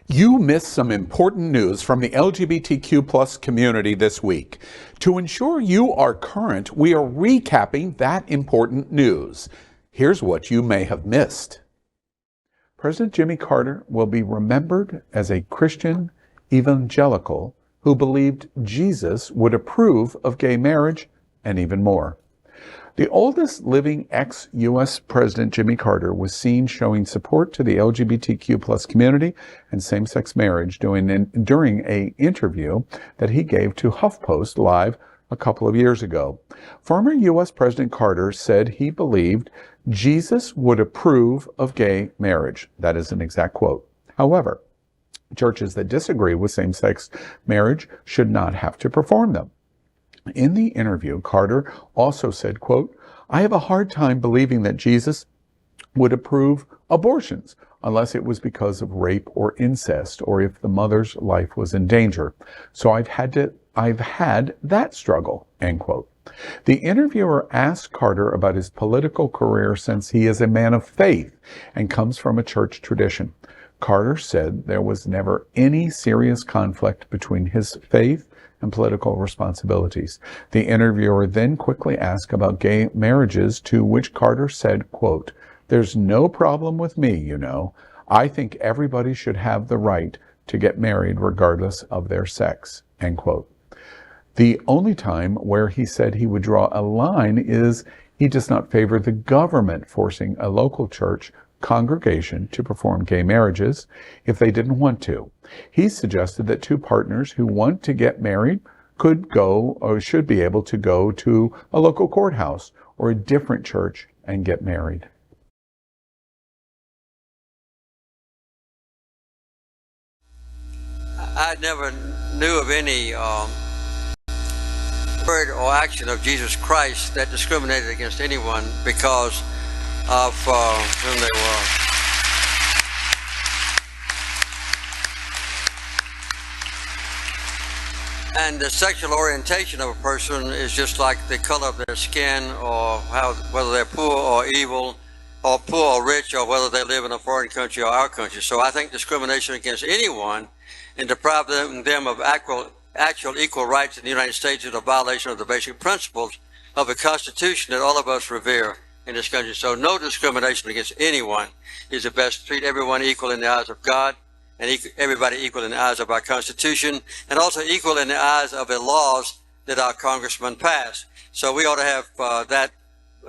You missed some important news from the LGBTQ plus community this week. To ensure you are current, we are recapping that important news. Here's what you may have missed. President Jimmy Carter will be remembered as a Christian evangelical who believed Jesus would approve of gay marriage and even more. The oldest living ex-U.S. President Jimmy Carter was seen showing support to the LGBTQ plus community and same-sex marriage during an interview that he gave to HuffPost Live a couple of years ago. Former U.S. President Carter said he believed Jesus would approve of gay marriage. That is an exact quote. However, churches that disagree with same-sex marriage should not have to perform them. In the interview, Carter also said, quote, "I have a hard time believing that Jesus would approve abortions unless it was because of rape or incest or if the mother's life was in danger. So I've had that struggle," end quote. The interviewer asked Carter about his political career since he is a man of faith and comes from a church tradition. Carter said there was never any serious conflict between his faith and political responsibilities. The interviewer then quickly asked about gay marriages, to which Carter said, quote, "There's no problem with me, you know. I think everybody should have the right to get married regardless of their sex," end quote. The only time where he said he would draw a line is he does not favor the government forcing a local church congregation to perform gay marriages if they didn't want to. He suggested that two partners who want to get married could go or should be able to go to a local courthouse or a different church and get married. I never knew of any word or action of Jesus Christ that discriminated against anyone because of whom they were. And the sexual orientation of a person is just like the color of their skin, or whether they're poor or evil, or poor or rich, or whether they live in a foreign country or our country. So I think discrimination against anyone and depriving them of actual equal rights in the United States is a violation of the basic principles of the Constitution that all of us revere in this country. So no discrimination against anyone is the best. Treat everyone equal in the eyes of God, and everybody equal in the eyes of our Constitution, and also equal in the eyes of the laws that our congressmen pass. So we ought to have that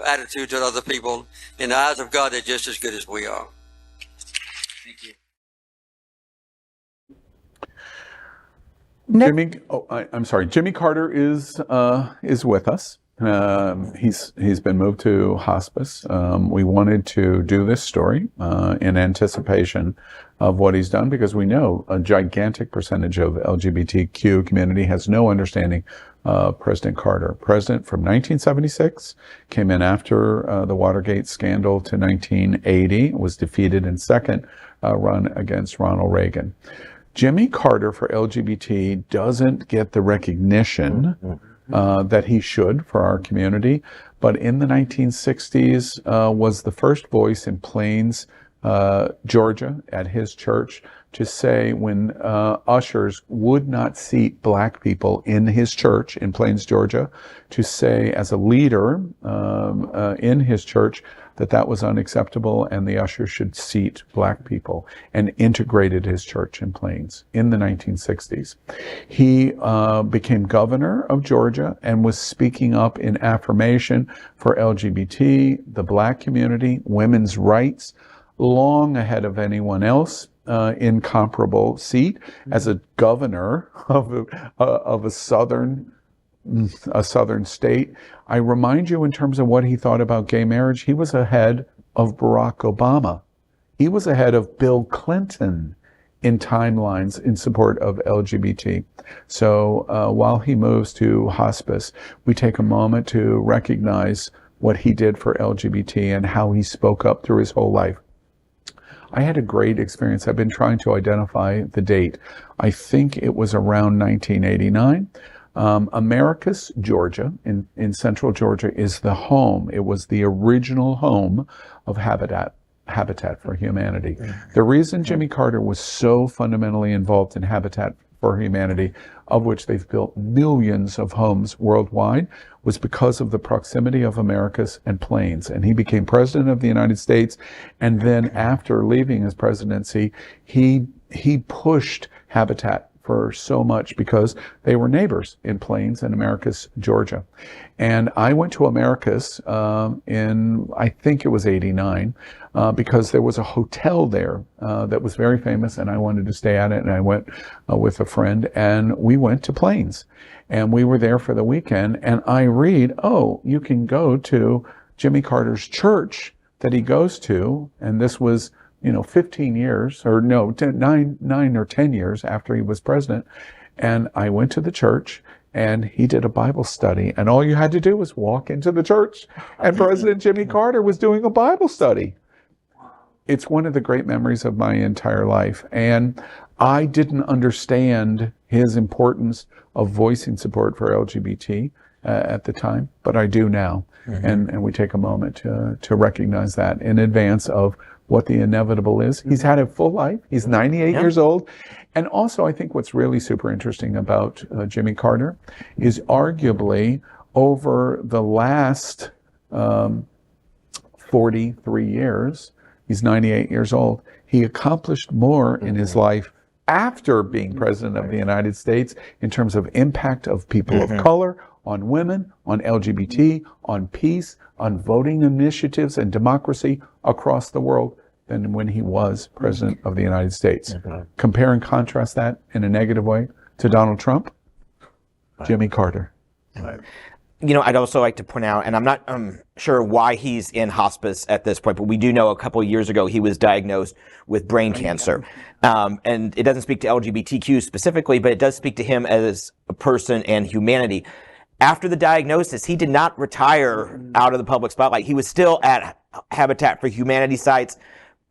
attitude to other people. In the eyes of God, they're just as good as we are. Thank you. I'm sorry. Jimmy Carter is with us. He's been moved to hospice. We wanted to do this story in anticipation of what he's done, because we know a gigantic percentage of the LGBTQ community has no understanding of President Carter. President from 1976, came in after the Watergate scandal to 1980, was defeated in second run against Ronald Reagan. Jimmy Carter for LGBT doesn't get the recognition that he should for our community, but in the 1960s was the first voice in Plains, Georgia, at his church, to say when ushers would not seat black people in his church in Plains, Georgia, to say as a leader in his church that was unacceptable and the ushers should seat black people, and integrated his church in Plains in the 1960s. He became governor of Georgia and was speaking up in affirmation for LGBT, the black community, women's rights, long ahead of anyone else in comparable seat as a governor of a southern state. I remind you, in terms of what he thought about gay marriage, he was ahead of Barack Obama. He was ahead of Bill Clinton in timelines in support of LGBT. So while he moves to hospice, we take a moment to recognize what he did for LGBT and how he spoke up through his whole life. I had a great experience. I've been trying to identify the date. I think it was around 1989. Americus, Georgia, in central Georgia, is the home. It was the original home of Habitat. Habitat for Humanity. The reason Jimmy Carter was so fundamentally involved in Habitat for Humanity, of which they've built millions of homes worldwide, was because of the proximity of Americas and plains. And he became president of the United States. And then after leaving his presidency, he pushed Habitat for so much because they were neighbors in Plains and Americus, Georgia. And I went to Americus in, I think it was 89, because there was a hotel there that was very famous and I wanted to stay at it. And I went with a friend and we went to Plains and we were there for the weekend. And I read, oh, you can go to Jimmy Carter's church that he goes to. And this was 15 years, or no, 9 or 10 years after he was president. And I went to the church and he did a Bible study. And all you had to do was walk into the church and President Jimmy Carter was doing a Bible study. It's one of the great memories of my entire life. And I didn't understand his importance of voicing support for LGBT at the time, but I do now. And we take a moment to recognize that in advance of what the inevitable is. He's had a full life. He's 98 years old. And also, I think what's really super interesting about Jimmy Carter is arguably over the last 43 years, he's 98 years old, he accomplished more in his life after being president of the United States in terms of impact of people of color, on women, on LGBT, on peace, on voting initiatives and democracy across the world than when he was president of the United States. Compare and contrast that in a negative way to Donald Trump, Jimmy Carter. I'd also like to point out, and I'm not sure why he's in hospice at this point, but we do know a couple of years ago he was diagnosed with brain cancer. And it doesn't speak to LGBTQ specifically, but it does speak to him as a person and humanity. After the diagnosis, he did not retire out of the public spotlight. He was still at Habitat for Humanity sites,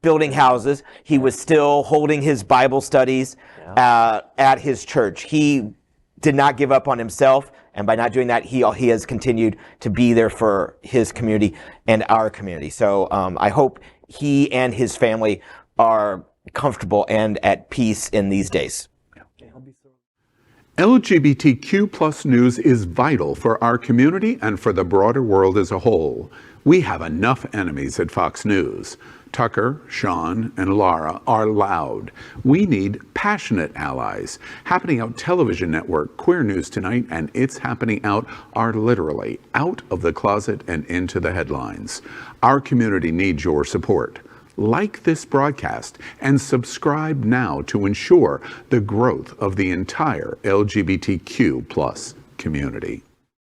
building houses. He was still holding his Bible studies at his church. He did not give up on himself, and by not doing that, he has continued to be there for his community and our community. So I hope he and his family are comfortable and at peace in these days. LGBTQ plus news is vital for our community and for the broader world as a whole. We have enough enemies at Fox News. Tucker, Sean, and Laura are loud. We need passionate allies. Happening Out Television Network, Queer News Tonight, and It's Happening Out are literally out of the closet and into the headlines. Our community needs your support. Like this broadcast and subscribe now to ensure the growth of the entire LGBTQ plus community.